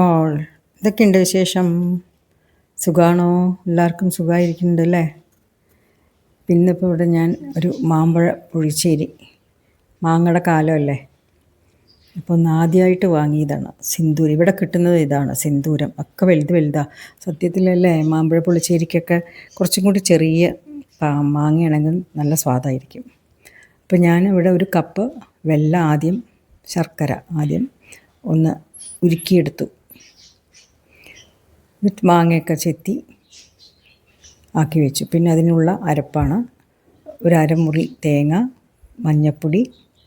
All ഇതൊക്കെയുണ്ട് വിശേഷം. സുഖമാണോ? എല്ലാവർക്കും സുഖമായിരിക്കുന്നുണ്ടല്ലേ? പിന്നിപ്പോൾ ഇവിടെ ഞാൻ ഒരു മാമ്പഴ പുളിശ്ശേരി, മാങ്ങയുടെ കാലമല്ലേ, അപ്പോൾ ഒന്ന് ആദ്യമായിട്ട് വാങ്ങിയതാണ് സിന്ദൂരം. ഇവിടെ കിട്ടുന്നത് ഇതാണ് സിന്ദൂരം, ഒക്കെ വലുതാണ് സത്യത്തിലല്ലേ. മാമ്പഴ പുളിശ്ശേരിക്കൊക്കെ കുറച്ചും കൂടി ചെറിയ മാങ്ങയാണെങ്കിൽ നല്ല സ്വാദായിരിക്കും. അപ്പോൾ ഞാൻ ഇവിടെ ഒരു കപ്പ് വെല്ലം ശർക്കര ആദ്യം ഒന്ന് ഉരുക്കിയെടുത്തു. എന്നിട്ട് മാങ്ങയൊക്കെ ചെത്തി ആക്കി വെച്ചു. പിന്നെ അതിനുള്ള അരപ്പാണ് ഒരു അരമുറി തേങ്ങ, മഞ്ഞൾപ്പൊടി,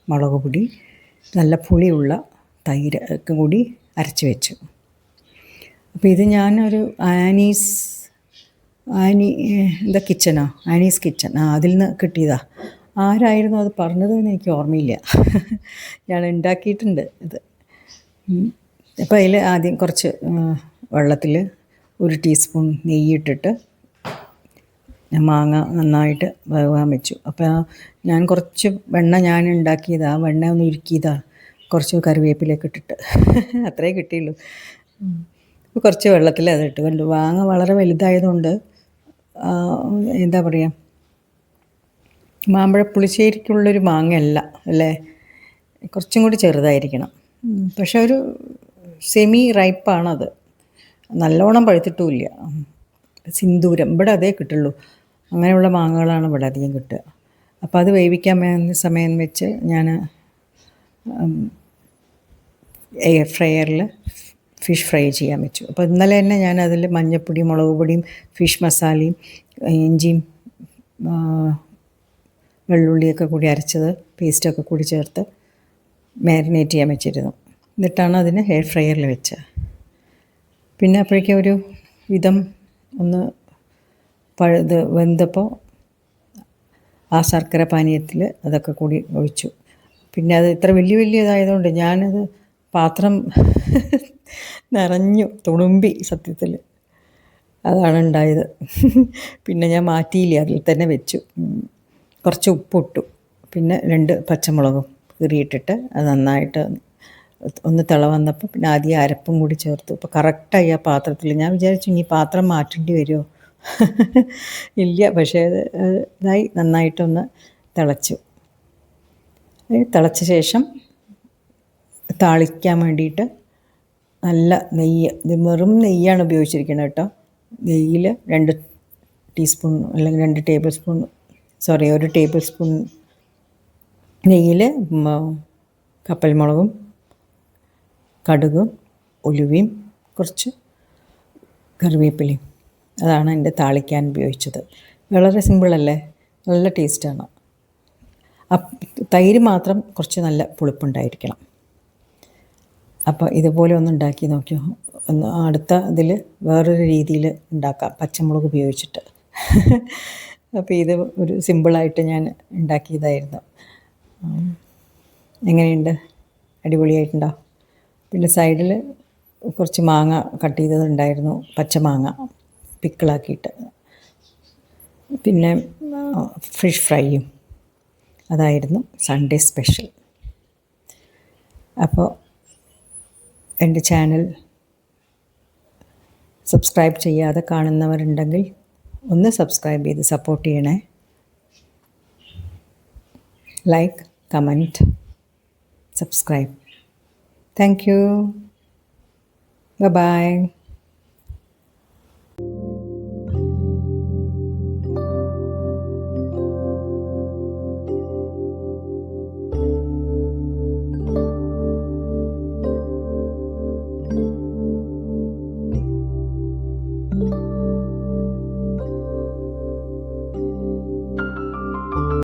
മുളക് പൊടി, നല്ല പുളിയുള്ള തൈര് ഒക്കെ കൂടി അരച്ച് വെച്ചു. അപ്പോൾ ഇത് ഞാനൊരു ആനീസ് കിച്ചൺ അതിൽ നിന്ന് കിട്ടിയതാണ്. ആരായിരുന്നു അത് പറഞ്ഞതെന്ന് എനിക്ക് ഓർമ്മയില്ല. ഞാൻ ഉണ്ടാക്കിയിട്ടുണ്ട് ഇത്. അപ്പോൾ അതിൽ ആദ്യം കുറച്ച് വെള്ളത്തിൽ 1 ടീസ്പൂൺ നെയ്യിട്ടിട്ട് മാങ്ങ നന്നായിട്ട് വേവാൻ വെച്ചു. അപ്പോൾ ഞാൻ കുറച്ച് വെണ്ണ ഉണ്ടാക്കിയതാണ്, വെണ്ണ ഒന്ന് ഉരുക്കിയതാണ്, കുറച്ച് കറിവേപ്പിലൊക്കെ ഇട്ടിട്ട് അത്രേ കിട്ടിയുള്ളൂ. അപ്പോൾ കുറച്ച് വെള്ളത്തിൽ അതിട്ട് കണ്ടു. മാങ്ങ വളരെ വലുതായതുകൊണ്ട് എന്താ പറയുക, മാമ്പഴ പുളിശ്ശേരിക്കുള്ളൊരു മാങ്ങയല്ല അല്ലേ, കുറച്ചും കൂടി ചെറുതായിരിക്കണം. പക്ഷെ ഒരു സെമി റൈപ്പാണത്, നല്ലോണം പഴുത്തിട്ടുമില്ല. സിന്ദൂരം ഇവിടെ അതേ കിട്ടുള്ളൂ, അങ്ങനെയുള്ള മാങ്ങകളാണ് ഇവിടെ അധികം കിട്ടുക. അപ്പോൾ അത് വേവിക്കാൻ സമയം വെച്ച് ഞാൻ എയർ ഫ്രയറിൽ ഫിഷ് ഫ്രൈ ചെയ്യാൻ വെച്ചു. അപ്പോൾ ഇന്നലെ തന്നെ ഞാൻ അതിൽ മഞ്ഞൾപ്പൊടിയും മുളക് പൊടിയും ഫിഷ് മസാലയും ഇഞ്ചിയും വെള്ളുള്ളിയൊക്കെ കൂടി അരച്ചത് പേസ്റ്റൊക്കെ കൂടി ചേർത്ത് മാരിനേറ്റ് ചെയ്യാൻ വെച്ചിരുന്നു. എന്നിട്ടാണ് അതിന് എയർ ഫ്രയറിൽ വെച്ചത്. പിന്നെ അപ്പോഴേക്കും ഒരു വിധം ഒന്ന് വെന്തപ്പോൾ ആ ശർക്കര പാനീയത്തിൽ അതൊക്കെ കൂടി ഒഴിച്ചു. പിന്നെ അത് ഇത്ര വലിയതായതുകൊണ്ട് ഞാനത് പാത്രം നിറഞ്ഞു തുളുമ്പി, സത്യത്തിൽ അതാണ് ഉണ്ടായത്. പിന്നെ ഞാൻ മാറ്റിയില്ല, അതിൽ തന്നെ വെച്ചു. കുറച്ച് ഉപ്പിട്ടു, പിന്നെ 2 പച്ചമുളകും കീറിയിട്ടിട്ട് അത് നന്നായിട്ട് ഒന്ന് തിള വന്നപ്പോൾ പിന്നെ ആദ്യം അരപ്പും കൂടി ചേർത്തു. അപ്പോൾ കറക്റ്റായി ആ പാത്രത്തിൽ. ഞാൻ വിചാരിച്ചു ഇനി പാത്രം മാറ്റേണ്ടി വരുമോ, ഇല്ല. പക്ഷേ അത് ഇതായി നന്നായിട്ടൊന്ന് തിളച്ചു. തിളച്ച ശേഷം താളിക്കാൻ വേണ്ടിയിട്ട് നല്ല നെയ്യ്, ഇത് വെറും നെയ്യാണ് ഉപയോഗിച്ചിരിക്കുന്നത് കേട്ടോ. നെയ്യിൽ 2 ടീസ്പൂൺ അല്ലെങ്കിൽ 1 ടേബിൾ സ്പൂൺ നെയ്യിൽ കപ്പൽമുളകും കടുകും ഉലുവയും കുറച്ച് കറിവേപ്പിലയും, അതാണ് എൻ്റെ താളിക്കാൻ ഉപയോഗിച്ചത്. വളരെ സിമ്പിളല്ലേ, നല്ല ടേസ്റ്റാണ്. തൈര് മാത്രം കുറച്ച് നല്ല പുളിപ്പുണ്ടായിരിക്കണം. അപ്പോൾ ഇതുപോലെ ഒന്ന് ഉണ്ടാക്കി നോക്കിയോ. ഒന്ന് അടുത്ത ഇതിൽ വേറൊരു രീതിയിൽ ഉണ്ടാക്കാം, പച്ചമുളക് ഉപയോഗിച്ചിട്ട്. അപ്പോൾ ഇത് ഒരു സിമ്പിളായിട്ട് ഞാൻ ഉണ്ടാക്കിയതായിരുന്നു. എങ്ങനെയുണ്ട്? അടിപൊളിയായിട്ടുണ്ടോ? പിന്നെ സൈഡിൽ കുറച്ച് മാങ്ങ കട്ട് ചെയ്തതുണ്ടായിരുന്നു, പച്ചമാങ്ങ പിക്കിളാക്കിയിട്ട്. പിന്നെ ഫിഷ് ഫ്രൈയും, അതായിരുന്നു സൺഡേ സ്പെഷ്യൽ. അപ്പോൾ എൻ്റെ ചാനൽ സബ്സ്ക്രൈബ് ചെയ്യാതെ കാണുന്നവരുണ്ടെങ്കിൽ ഒന്ന് സബ്സ്ക്രൈബ് ചെയ്ത് സപ്പോർട്ട് ചെയ്യണേ. Like, comment, subscribe. Thank you. Bye-bye.